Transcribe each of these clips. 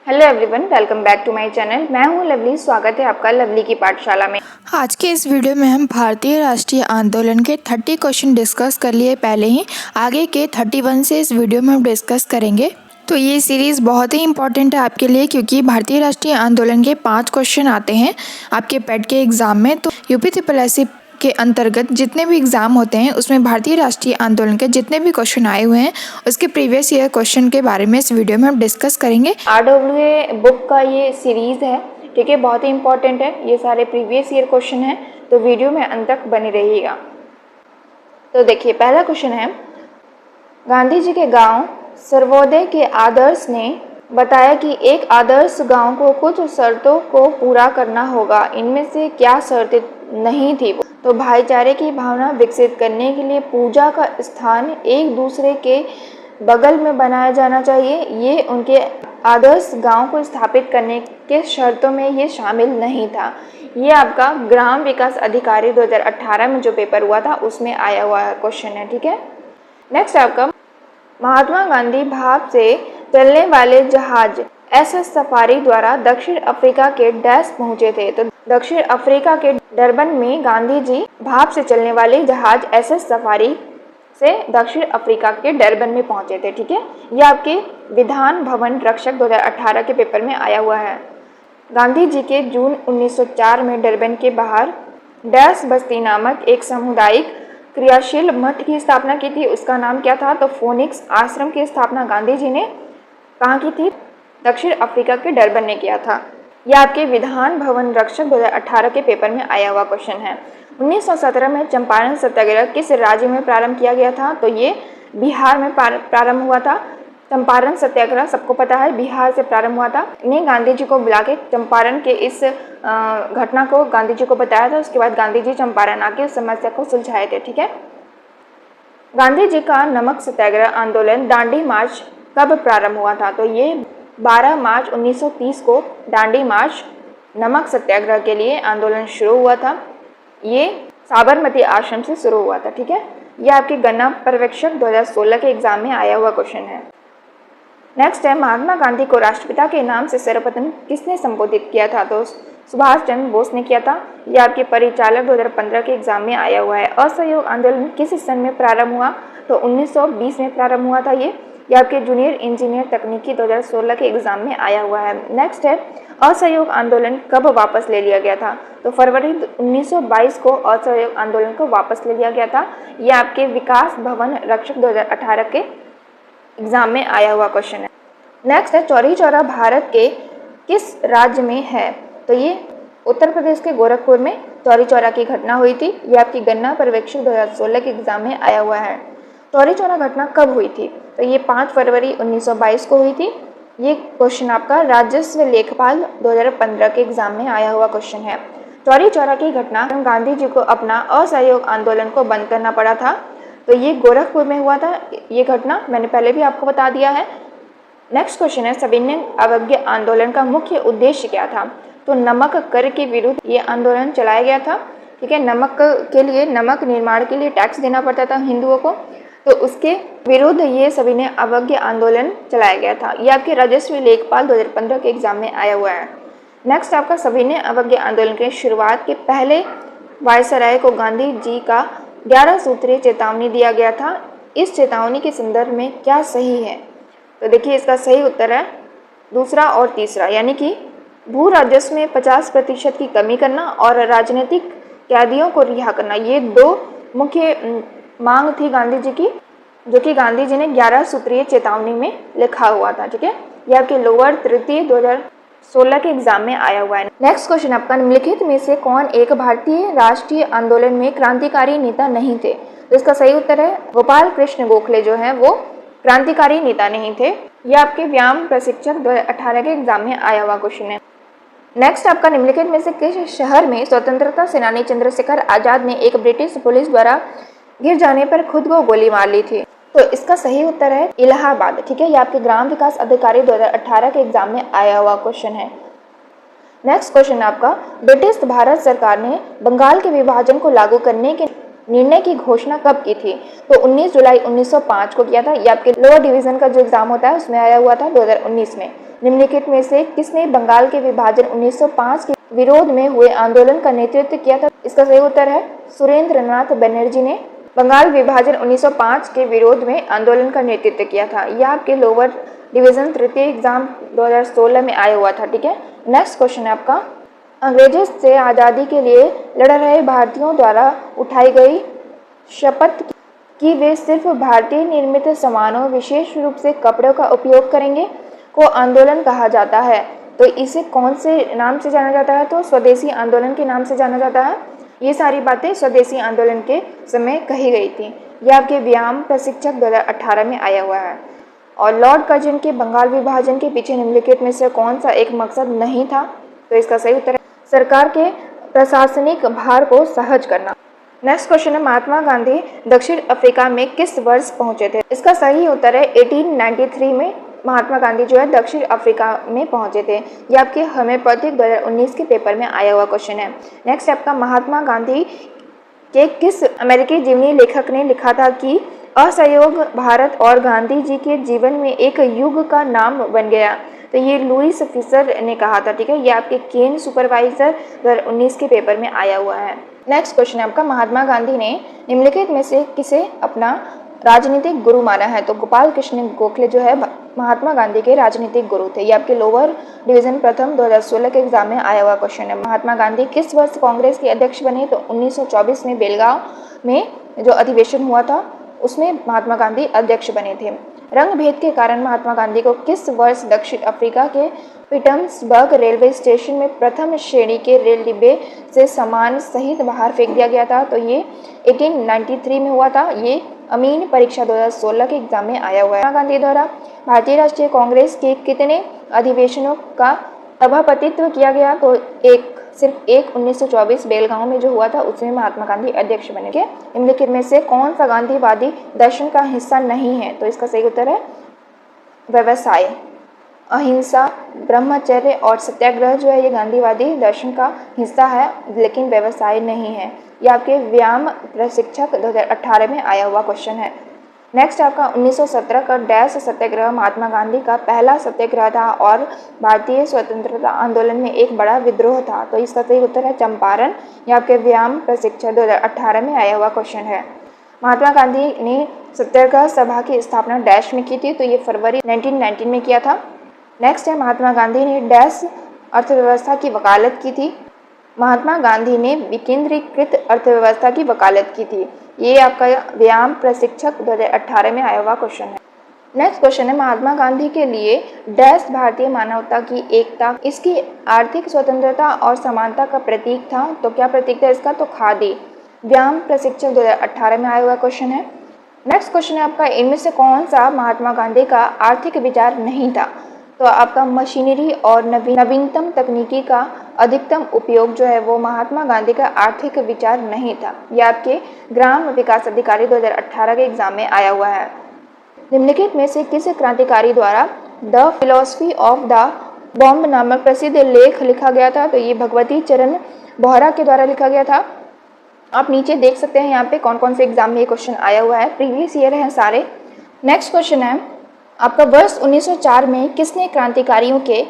Hello everyone, welcome back to my channel. मैं हूं lovely. स्वागत है आपका लवली की पाठशाला में। आज के इस वीडियो में हम भारतीय राष्ट्रीय आंदोलन के 30 क्वेश्चन डिस्कस कर लिए पहले ही। आगे के 31 से इस वीडियो में हम डिस्कस करेंगे। तो ये सीरीज़ बहुत ही इंपॉर्टेंट है आपके लिए, क्योंकि भारतीय राष्ट्रीय आंदोलन के 5 क्वेश्चन आते हैं आपके पेट के एग्ज़ाम में। तो यूपी के अंतर्गत जितने भी एग्ज़ाम होते हैं उसमें भारतीय राष्ट्रीय आंदोलन के जितने भी क्वेश्चन आए हुए हैं उसके प्रीवियस ईयर क्वेश्चन के बारे में इस वीडियो में हम डिस्कस करेंगे। RWA बुक का ये सीरीज़ है, ठीक है, बहुत ही इंपॉर्टेंट है। ये सारे प्रीवियस ईयर क्वेश्चन हैं, तो वीडियो में अंत तक बने रहिएगा। तो देखिए, पहला क्वेश्चन है, गांधी जी के गांव सर्वोदय के आदर्श ने बताया कि एक आदर्श गांव को कुछ शर्तों को पूरा करना होगा। इनमें से क्या शर्तें नहीं थी? तो भाईचारे की भावना विकसित करने के लिए पूजा का स्थान एक दूसरे के बगल में बनाया जाना चाहिए। ये उनके आदर्श गांव को स्थापित करने के शर्तों में ये शामिल नहीं था। ये आपका ग्राम विकास अधिकारी 2018 में जो पेपर हुआ था उसमें आया हुआ क्वेश्चन है, ठीक है। नेक्स्ट आपका, महात्मा गांधी भाप से चलने वाले जहाज SS सफारी द्वारा दक्षिण अफ्रीका के डैश पहुंचे थे। तो दक्षिण अफ्रीका के डरबन में गांधी जी भाप से चलने वाले जहाज SS सफारी से दक्षिण अफ्रीका के डरबन में पहुंचे थे, ठीक है। यह आपके विधान भवन रक्षक 2018 के पेपर में आया हुआ है। गांधी जी के जून 1904 में डरबन के बाहर डैश बस्ती नामक एक सामुदायिक क्रियाशील मठ की स्थापना की थी। उसका नाम क्या था? तो फोनिक्स आश्रम की स्थापना गांधी जी ने कहाँ की थी? दक्षिण अफ्रीका के डरबन ने किया था। यह आपके विधान भवन रक्षक 2018 के पेपर में आया हुआ क्वेश्चन है। 1917 में चंपारण सत्याग्रह किस राज्य में प्रारंभ किया गया था? तो ये बिहार में प्रारंभ हुआ था। चंपारण सत्याग्रह सबको पता है बिहार से प्रारंभ हुआ था। इन्हें गांधी जी को बुला के चंपारण के इस घटना को गांधी जी को बताया था। उसके बाद गांधी जी चंपारण आके उस समस्या को सुलझाए थे, ठीक है। गांधी जी का नमक सत्याग्रह आंदोलन दांडी मार्च कब प्रारंभ हुआ था? तो ये 12 मार्च 1930 को दांडी मार्च नमक सत्याग्रह के लिए आंदोलन शुरू हुआ था। ये साबरमती आश्रम से शुरू हुआ था, ठीक है। ये आपके गणना पर्यवेक्षक 2016 के एग्जाम में आया हुआ क्वेश्चन है। नेक्स्ट है, महात्मा गांधी को राष्ट्रपिता के नाम से सर्वप्रथम किसने संबोधित किया था? तो सुभाष चंद्र बोस ने किया था। यह आपके परिचालक 2015 के एग्जाम में आया हुआ है। असहयोग आंदोलन किस सन में प्रारंभ हुआ? तो 1920 में प्रारंभ हुआ था। ये आपके जूनियर इंजीनियर तकनीकी 2016 के एग्जाम में आया हुआ है। नेक्स्ट है, असहयोग आंदोलन कब वापस ले लिया गया था? तो फरवरी 1922 को असहयोग आंदोलन को वापस ले लिया गया था। यह आपके विकास भवन रक्षक 2018 के एग्जाम में आया हुआ क्वेश्चन है। नेक्स्ट है, चौरी चौरा भारत के किस राज्य में है? तो ये उत्तर प्रदेश के गोरखपुर में चौरी चौरा की घटना हुई थी। ये आपकी गणना पर्यवेक्षक 2016 के एग्जाम में आया हुआ है। चौरी चौरा घटना कब हुई थी? तो ये 5 फरवरी 1922 को हुई थी। ये क्वेश्चन आपका राजस्व लेखपाल 2015 के एग्जाम में आया हुआ क्वेश्चन है। चौरी चौरा की घटना गांधी जी को अपना असहयोग आंदोलन को बंद करना पड़ा था। तो ये गोरखपुर में हुआ था। ये घटना मैंने पहले भी आपको बता दिया है। नेक्स्ट क्वेश्चन है, सविनय अवज्ञा आंदोलन का मुख्य उद्देश्य क्या था? तो नमक कर के विरुद्ध ये आंदोलन चलाया गया था, ठीक है। नमक के लिए, नमक निर्माण के लिए टैक्स देना पड़ता था हिंदुओं को, तो उसके विरुद्ध ये सविनय अवज्ञा आंदोलन चलाया गया था। ये आपके राजस्व लेखपाल 2015 के एग्जाम में आया हुआ है। नेक्स्ट आपका, सविनय अवज्ञा आंदोलन के शुरुआत के पहले वायसराय को गांधी जी का 11 सूत्रीय चेतावनी दिया गया था। इस चेतावनी के संदर्भ में क्या सही है? तो देखिए, इसका सही उत्तर है दूसरा और तीसरा, यानी कि भू राजस्व में 50% की कमी करना और राजनीतिक कैदियों को रिहा करना। ये 2 मुख्य मांग थी गांधी जी की, जो कि गांधी जी ने 11 सूत्रीय चेतावनी में लिखा हुआ था, ठीक है। यह आपके लोअर तृतीय 2016 के एग्जाम में आया हुआ है। नेक्स्ट क्वेश्चन आपका, निम्नलिखित में से कौन एक भारतीय राष्ट्रीय आंदोलन में क्रांतिकारी नेता नहीं थे? तो इसका सही उत्तर है गोपाल कृष्ण गोखले जो है वो क्रांतिकारी नेता नहीं थे। यह आपके व्यायाम प्रशिक्षक 2018 के एग्जाम में आया हुआ क्वेश्चन है। नेक्स्ट आपका, निम्नलिखित में से किस शहर में स्वतंत्रता सेनानी चंद्रशेखर आजाद ने एक ब्रिटिश पुलिस द्वारा गिर जाने पर खुद को गोली मार ली थी? तो इसका सही उत्तर है इलाहाबाद, ठीक है। यह आपके ग्राम विकास अधिकारी 2018 के एग्जाम में आया हुआ क्वेश्चन है। नेक्स्ट क्वेश्चन आपका, ब्रिटिश भारत सरकार ने बंगाल के विभाजन को लागू करने के निर्णय की घोषणा कब की थी? तो 19 जुलाई 1905 को किया था। ये आपके लोअर डिवीजन का जो एग्जाम होता है उसमें आया हुआ था 2019 में। निम्नलिखित में से किसने बंगाल के विभाजन 1905 के विरोध में हुए आंदोलन का नेतृत्व किया था? इसका सही उत्तर है सुरेंद्रनाथ बनर्जी ने बंगाल विभाजन 1905 के विरोध में आंदोलन का नेतृत्व किया था। यह आपके लोअर डिवीजन तृतीय एग्जाम 2016 में आया हुआ था। ठीक है, नेक्स्ट क्वेश्चन है आपका, अंग्रेजों से आज़ादी के लिए लड़ रहे भारतीयों द्वारा उठाई गई शपथ कि वे सिर्फ भारतीय निर्मित सामानों, विशेष रूप से कपड़ों का उपयोग करेंगे, को आंदोलन कहा जाता है। तो इसे कौन से नाम से जाना जाता है? तो स्वदेशी आंदोलन के नाम से जाना जाता है। ये सारी बातें स्वदेशी आंदोलन के समय कही गई थी। यह आपके व्यायाम प्रशिक्षक 2018 में आया हुआ है। और लॉर्ड कर्जन के बंगाल विभाजन के पीछे निम्नलिखित में से कौन सा एक मकसद नहीं था? तो इसका सही उत्तर है सरकार के प्रशासनिक भार को सहज करना। नेक्स्ट क्वेश्चन है, महात्मा गांधी दक्षिण अफ्रीका में किस वर्ष पहुंचे थे? इसका सही उत्तर है 1893 में महात्मा गांधी जो है दक्षिण अफ्रीका में पहुंचे थे। ये आपके होम्योपैथिक 2019 के पेपर में आया हुआ क्वेश्चन है। नेक्स्ट आपका, महात्मा गांधी के किस अमेरिकी जीवनी लेखक ने लिखा था कि असहयोग भारत और गांधी जी के जीवन में एक युग का नाम बन गया? तो ये लुईस फिशर ने कहा था। ठीक है, ये आपके केन सुपरवाइजर 2019 के पेपर में आया हुआ है। नेक्स्ट क्वेश्चन है आपका, महात्मा गांधी ने निम्नलिखित में से किसे अपना राजनीतिक गुरु माना है? तो गोपाल कृष्ण गोखले जो है महात्मा गांधी के राजनीतिक गुरु थे। ये आपके लोअर डिवीजन प्रथम 2016 के एग्जाम में आया हुआ क्वेश्चन है। महात्मा गांधी किस वर्ष कांग्रेस के अध्यक्ष बने? तो 1924 में बेलगांव में जो अधिवेशन हुआ था उसमें महात्मा गांधी अध्यक्ष बने थे। रंग भेद के कारण महात्मा गांधी को किस वर्ष दक्षिण अफ्रीका के पीटर्सबर्ग रेलवे स्टेशन में प्रथम श्रेणी के रेल डिब्बे से सामान सहित बाहर फेंक दिया गया था? तो ये 1893 में हुआ था। ये अमीन परीक्षा 2016 के एग्जाम में आया हुआ है। महात्मा गांधी द्वारा भारतीय राष्ट्रीय कांग्रेस के कितने अधिवेशनों का सभापतित्व किया गया? तो सिर्फ एक 1924 बेलगांव में जो हुआ था उसमें महात्मा गांधी अध्यक्ष बने थे। निम्नलिखित में से कौन सा गांधीवादी दर्शन का हिस्सा नहीं है? तो इसका सही उत्तर है व्यवसाय, अहिंसा, ब्रह्मचर्य और सत्याग्रह जो है ये गांधीवादी दर्शन का हिस्सा है, लेकिन व्यवसाय नहीं है। ये आपके व्यायाम प्रशिक्षक 2018 में आया हुआ क्वेश्चन है। नेक्स्ट आपका 1917 का डैश सत्याग्रह महात्मा गांधी का पहला सत्याग्रह था और भारतीय स्वतंत्रता आंदोलन में एक बड़ा विद्रोह था। तो इसका सही उत्तर है चंपारण। यह आपके व्यायाम प्रशिक्षक 2018 में आया हुआ क्वेश्चन है। महात्मा गांधी ने सत्याग्रह सभा की स्थापना डैश में की थी? तो ये फरवरी 1919 में किया था। नेक्स्ट है, महात्मा गांधी ने डैश अर्थव्यवस्था की वकालत की थी? महात्मा गांधी ने विकेंद्रीकृत अर्थव्यवस्था की वकालत की थी। ये आपका व्यायाम प्रशिक्षक 2018 में आया हुआ क्वेश्चन है। नेक्स्ट क्वेश्चन है, महात्मा गांधी के लिए डैश भारतीय मानवता की एकता, इसकी आर्थिक स्वतंत्रता और समानता का प्रतीक था? तो क्या प्रतीक था इसका? तो खादी। व्यायाम प्रशिक्षक 2018 में आया हुआ क्वेश्चन है। नेक्स्ट क्वेश्चन है आपका, इनमें से कौन सा महात्मा गांधी का आर्थिक विचार नहीं था? तो आपका मशीनरी और नवीनतम तकनीकी का अधिकतम उपयोग जो है वो महात्मा गांधी का आर्थिक विचार नहीं था। यह आपके ग्राम विकास अधिकारी 2018 के एग्जाम में आया हुआ है। निम्नलिखित में से किस क्रांतिकारी द्वारा the philosophy of the bomb नामक प्रसिद्ध लेख लिखा गया था? तो ये भगवती चरण बोहरा के द्वारा लिखा गया था। आप नीचे देख सकते हैं यहाँ पे कौन कौन से एग्जाम में ये क्वेश्चन आया हुआ है, प्रीवियस ईयर है सारे। नेक्स्ट क्वेश्चन है आपका, वर्ष 1904 में किसने क्रांतिकारियों के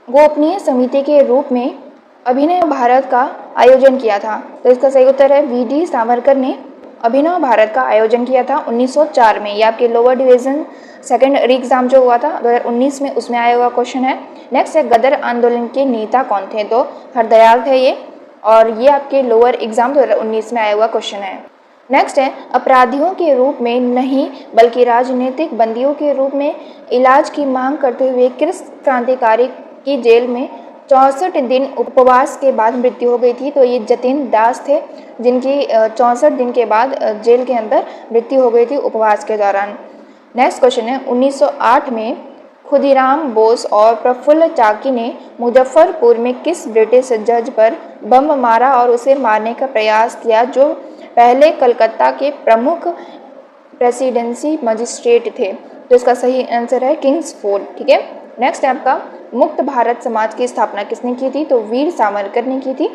गोपनीय समिति के रूप में अभिनव भारत का आयोजन किया था? तो इसका सही उत्तर है वी.डी. सावरकर ने अभिनव भारत का आयोजन किया था 1904 में। ये आपके लोअर डिवीजन सेकेंड एग्जाम जो हुआ था 2019 में उसमें आया हुआ क्वेश्चन है। नेक्स्ट है, गदर आंदोलन के नेता कौन थे? तो हरदयाल थे ये, और ये आपके लोअर एग्जाम 2019 में आया हुआ क्वेश्चन है। नेक्स्ट है, अपराधियों के रूप में नहीं बल्कि राजनीतिक बंदियों के रूप में इलाज की मांग करते हुए किस क्रांतिकारी की जेल में 64 दिन उपवास के बाद मृत्यु हो गई थी? तो ये जतिन दास थे जिनकी 64 दिन के बाद जेल के अंदर मृत्यु हो गई थी उपवास के दौरान। नेक्स्ट क्वेश्चन है, 1908 में खुदीराम बोस और प्रफुल्ल चाकी ने मुजफ्फरपुर में किस ब्रिटिश जज पर बम मारा और उसे मारने का प्रयास किया जो पहले कलकत्ता के प्रमुख प्रेसिडेंसी मजिस्ट्रेट थे? तो इसका सही आंसर है किंग्सफोर्ड। ठीक है, नेक्स्ट है आपका, मुक्त भारत समाज की स्थापना किसने की थी? तो वीर सावरकर ने की थी,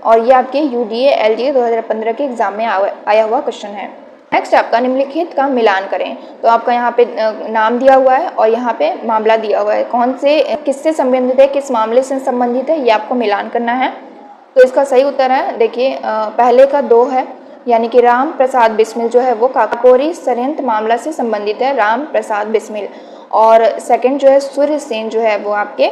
और ये आपके UDA LDA 2015 के एग्जाम में आया हुआ क्वेश्चन है। नेक्स्ट आपका निम्नलिखित का मिलान करें। तो आपका यहाँ पे नाम दिया हुआ है और यहाँ पे मामला दिया हुआ है, कौन से किससे संबंधित है, किस मामले से संबंधित है, ये आपको मिलान करना है। तो इसका सही उत्तर है, देखिए पहले का 2 है, यानी कि राम प्रसाद बिस्मिल जो है वो काकोरी षड्यंत्र मामला से संबंधित है, राम प्रसाद बिस्मिल। और सेकंड जो है सूर्य सेन जो है वो आपके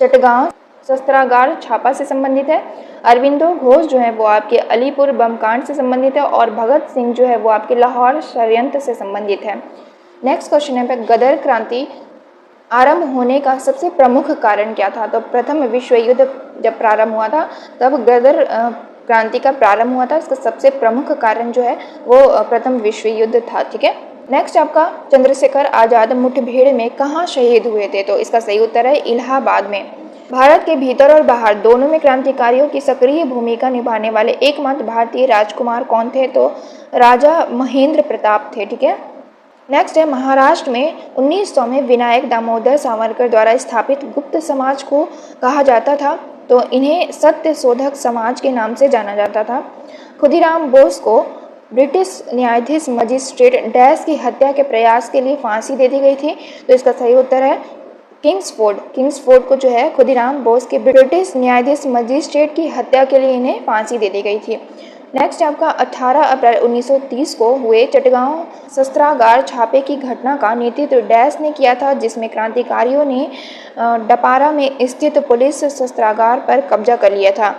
चटगांव शस्त्रागार छापा से संबंधित है। अरविंदो घोष जो है वो आपके अलीपुर बम कांड से संबंधित है और भगत सिंह जो है वो आपके लाहौर षड्यंत्र से संबंधित है। नेक्स्ट क्वेश्चन है गदर क्रांति आरंभ होने का सबसे प्रमुख कारण क्या था। तो प्रथम विश्व युद्ध जब प्रारंभ हुआ था तब गदर क्रांति का प्रारंभ हुआ था। इसका सबसे प्रमुख कारण जो है वो प्रथम विश्व युद्ध था। ठीक है। नेक्स्ट आपका चंद्रशेखर आज़ाद मुठभेड़ में कहाँ शहीद हुए थे। तो इसका सही उत्तर है इलाहाबाद में। भारत के भीतर और बाहर दोनों में क्रांतिकारियों की सक्रिय भूमिका निभाने वाले एकमात्र भारतीय राजकुमार कौन थे। तो राजा महेंद्र प्रताप थे। ठीक है। नेक्स्ट है महाराष्ट्र में 1900 में विनायक दामोदर सावरकर द्वारा स्थापित गुप्त समाज को कहा जाता था। तो इन्हें सत्य शोधक समाज के नाम से जाना जाता था। खुदीराम बोस को ब्रिटिश न्यायाधीश मजिस्ट्रेट डैश की हत्या के प्रयास के लिए फांसी दे दी गई थी। तो इसका सही उत्तर है किंग्सफोर्ड को जो है खुदीराम बोस के ब्रिटिश न्यायाधीश मजिस्ट्रेट की हत्या के लिए इन्हें फांसी दे दी गई थी। नेक्स्ट आपका 18 अप्रैल 1930 को हुए चटगांव शस्त्रागार छापे की घटना का नेतृत्व डैश ने किया था, जिसमें क्रांतिकारियों ने डपारा में स्थित पुलिस शस्त्रागार पर कब्जा कर लिया था।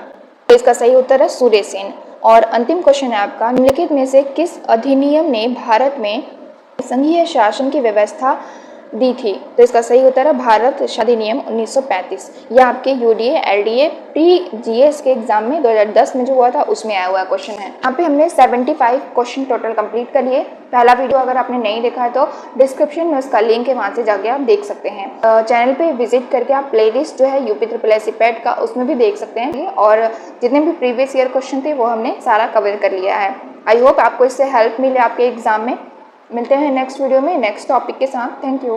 तो इसका सही उत्तर है सूर्य सेन। और अंतिम क्वेश्चन है आपका निम्नलिखित में से किस अधिनियम ने भारत में संघीय शासन की व्यवस्था दी थी। तो इसका सही उत्तर है भारत अधिनियम 1935। यह आपके यूडीए एलडीए प्री जीएस के एग्जाम में 2010 में जो हुआ था उसमें आया हुआ क्वेश्चन है। यहाँ पे हमने 75 क्वेश्चन टोटल कंप्लीट कर लिए। पहला वीडियो अगर आपने नहीं देखा है तो डिस्क्रिप्शन में उसका लिंक है, वहाँ से जाके आप देख सकते हैं। चैनल पे विजिट करके आप प्लेलिस्ट जो है यूपी SSC पैट का उसमें भी देख सकते हैं और जितने भी प्रीवियस ईयर क्वेश्चन थे वो हमने सारा कवर कर लिया है। आई होप आपको इससे हेल्प मिले आपके एग्जाम में। मिलते हैं नेक्स्ट वीडियो में नेक्स्ट टॉपिक के साथ। Thank you.